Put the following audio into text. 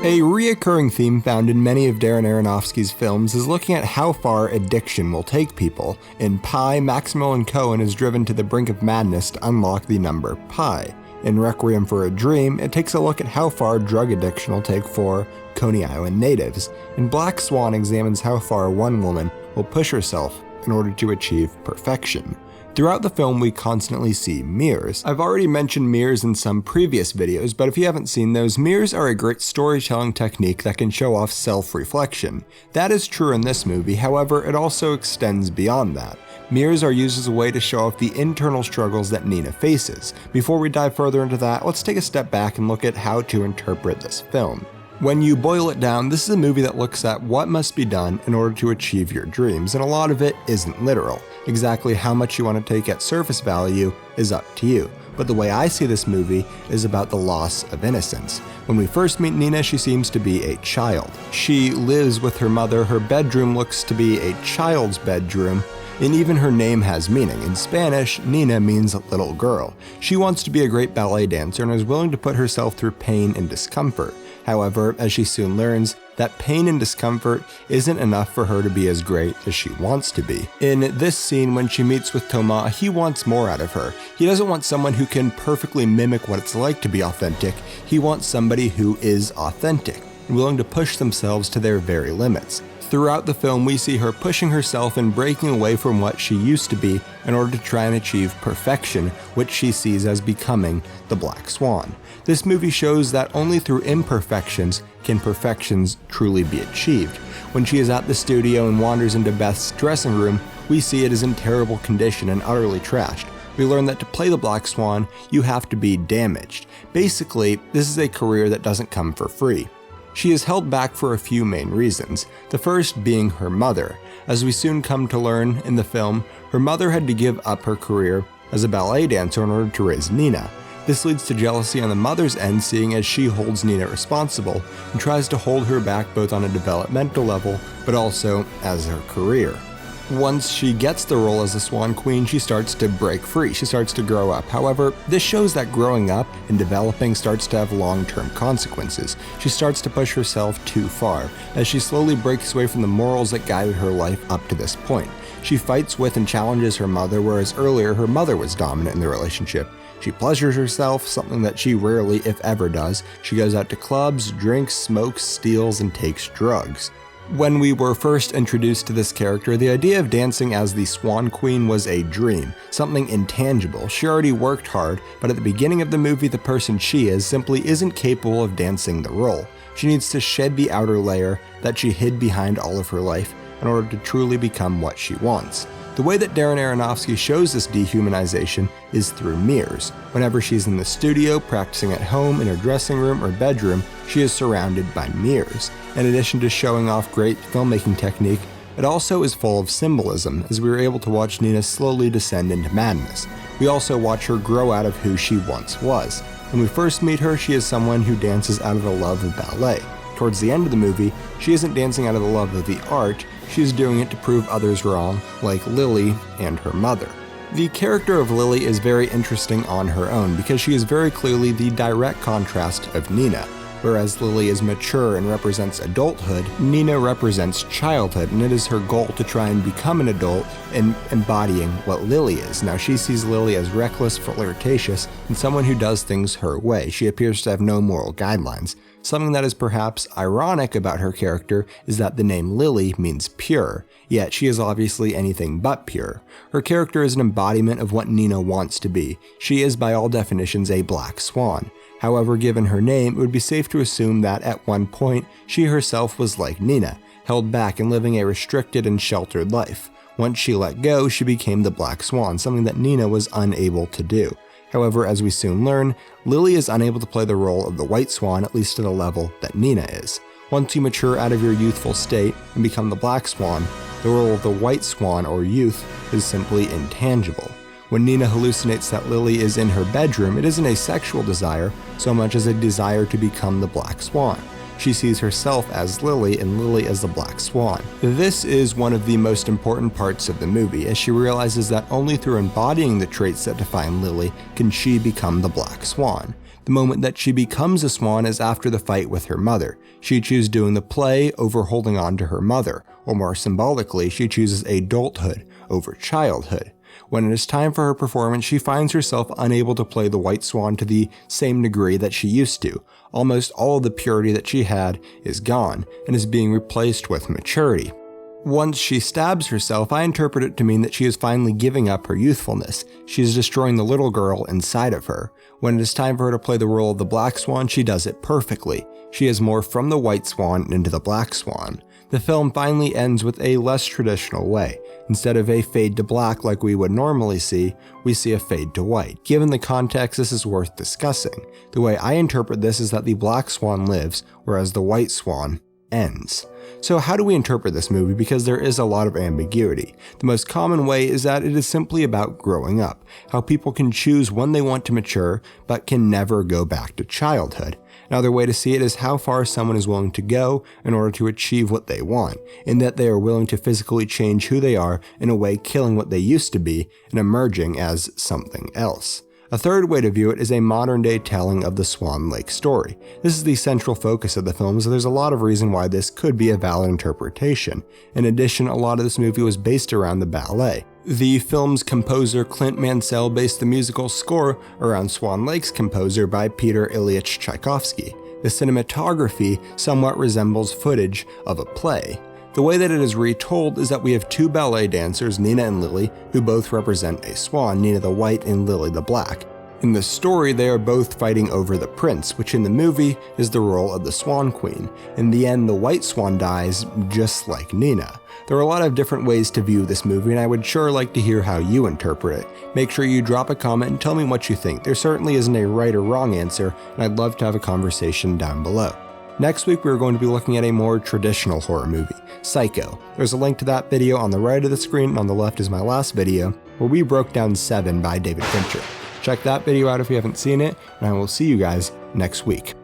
A reoccurring theme found in many of Darren Aronofsky's films is looking at how far addiction will take people. In Pi, Maximilian Cohen is driven to the brink of madness to unlock the number pi. In Requiem for a Dream, it takes a look at how far drug addiction will take 4 Coney Island natives. And Black Swan examines how far one woman will push herself in order to achieve perfection. Throughout the film, we constantly see mirrors. I've already mentioned mirrors in some previous videos, but if you haven't seen those, mirrors are a great storytelling technique that can show off self-reflection. That is true in this movie, however, it also extends beyond that. Mirrors are used as a way to show off the internal struggles that Nina faces. Before we dive further into that, let's take a step back and look at how to interpret this film. When you boil it down, this is a movie that looks at what must be done in order to achieve your dreams, and a lot of it isn't literal. Exactly how much you want to take at surface value is up to you. But the way I see this movie is about the loss of innocence. When we first meet Nina, she seems to be a child. She lives with her mother, her bedroom looks to be a child's bedroom, and even her name has meaning. In Spanish, Nina means little girl. She wants to be a great ballet dancer and is willing to put herself through pain and discomfort. However, as she soon learns, that pain and discomfort isn't enough for her to be as great as she wants to be. In this scene, when she meets with Thomas, he wants more out of her. He doesn't want someone who can perfectly mimic what it's like to be authentic. He wants somebody who is authentic and willing to push themselves to their very limits. Throughout the film, we see her pushing herself and breaking away from what she used to be in order to try and achieve perfection, which she sees as becoming the Black Swan. This movie shows that only through imperfections can perfections truly be achieved. When she is at the studio and wanders into Beth's dressing room, we see it is in terrible condition and utterly trashed. We learn that to play the Black Swan, you have to be damaged. Basically, this is a career that doesn't come for free. She is held back for a few main reasons, the first being her mother. As we soon come to learn in the film, her mother had to give up her career as a ballet dancer in order to raise Nina. This leads to jealousy on the mother's end, seeing as she holds Nina responsible and tries to hold her back both on a developmental level, but also as her career. Once she gets the role as a Swan Queen, she starts to break free. She starts to grow up. However, this shows that growing up and developing starts to have long-term consequences. She starts to push herself too far, as she slowly breaks away from the morals that guided her life up to this point. She fights with and challenges her mother, whereas earlier her mother was dominant in the relationship. She pleasures herself, something that she rarely, if ever, does. She goes out to clubs, drinks, smokes, steals, and takes drugs. When we were first introduced to this character, the idea of dancing as the Swan Queen was a dream, something intangible. She already worked hard, but at the beginning of the movie, the person she is simply isn't capable of dancing the role. She needs to shed the outer layer that she hid behind all of her life in order to truly become what she wants. The way that Darren Aronofsky shows this dehumanization is through mirrors. Whenever she's in the studio, practicing at home, in her dressing room, or bedroom, she is surrounded by mirrors. In addition to showing off great filmmaking technique, it also is full of symbolism, as we were able to watch Nina slowly descend into madness. We also watch her grow out of who she once was. When we first meet her, she is someone who dances out of the love of ballet. Towards the end of the movie, she isn't dancing out of the love of the art, she is doing it to prove others wrong, like Lily and her mother. The character of Lily is very interesting on her own because she is very clearly the direct contrast of Nina. Whereas Lily is mature and represents adulthood, Nina represents childhood, and it is her goal to try and become an adult and embodying what Lily is. Now, she sees Lily as reckless, flirtatious, and someone who does things her way. She appears to have no moral guidelines. Something that is perhaps ironic about her character is that the name Lily means pure, yet she is obviously anything but pure. Her character is an embodiment of what Nina wants to be. She is by all definitions a Black Swan. However, given her name, it would be safe to assume that at one point, she herself was like Nina, held back and living a restricted and sheltered life. Once she let go, she became the Black Swan, something that Nina was unable to do. However, as we soon learn, Lily is unable to play the role of the White Swan, at least at a level that Nina is. Once you mature out of your youthful state and become the Black Swan, the role of the White Swan or youth is simply intangible. When Nina hallucinates that Lily is in her bedroom, it isn't a sexual desire so much as a desire to become the Black Swan. She sees herself as Lily and Lily as the Black Swan. This is one of the most important parts of the movie, as she realizes that only through embodying the traits that define Lily can she become the Black Swan. The moment that she becomes a swan is after the fight with her mother. She chooses doing the play over holding on to her mother, or more symbolically, she chooses adulthood over childhood. When it is time for her performance, she finds herself unable to play the white swan to the same degree that she used to. Almost all of the purity that she had is gone, and is being replaced with maturity. Once she stabs herself, I interpret it to mean that she is finally giving up her youthfulness. She is destroying the little girl inside of her. When it is time for her to play the role of the Black Swan, she does it perfectly. She is morphed from the white swan into the Black Swan. The film finally ends with a less traditional way. Instead of a fade to black like we would normally see, we see a fade to white. Given the context, this is worth discussing. The way I interpret this is that the Black Swan lives, whereas the white swan ends. So how do we interpret this movie? Because there is a lot of ambiguity. The most common way is that it is simply about growing up, how people can choose when they want to mature, but can never go back to childhood. Another way to see it is how far someone is willing to go in order to achieve what they want, in that they are willing to physically change who they are, in a way killing what they used to be and emerging as something else. A third way to view it is a modern-day telling of the Swan Lake story. This is the central focus of the film, so there's a lot of reason why this could be a valid interpretation. In addition, a lot of this movie was based around the ballet. The film's composer Clint Mansell based the musical score around Swan Lake's composer by Peter Ilyich Tchaikovsky. The cinematography somewhat resembles footage of a play. The way that it is retold is that we have two ballet dancers, Nina and Lily, who both represent a swan, Nina the white and Lily the black. In the story, they are both fighting over the prince, which in the movie is the role of the Swan Queen. In the end, the white swan dies, just like Nina. There are a lot of different ways to view this movie, and I would sure like to hear how you interpret it. Make sure you drop a comment and tell me what you think. There certainly isn't a right or wrong answer, and I'd love to have a conversation down below. Next week, we're going to be looking at a more traditional horror movie, Psycho. There's a link to that video on the right of the screen, and on the left is my last video, where we broke down Seven by David Fincher. Check that video out if you haven't seen it, and I will see you guys next week.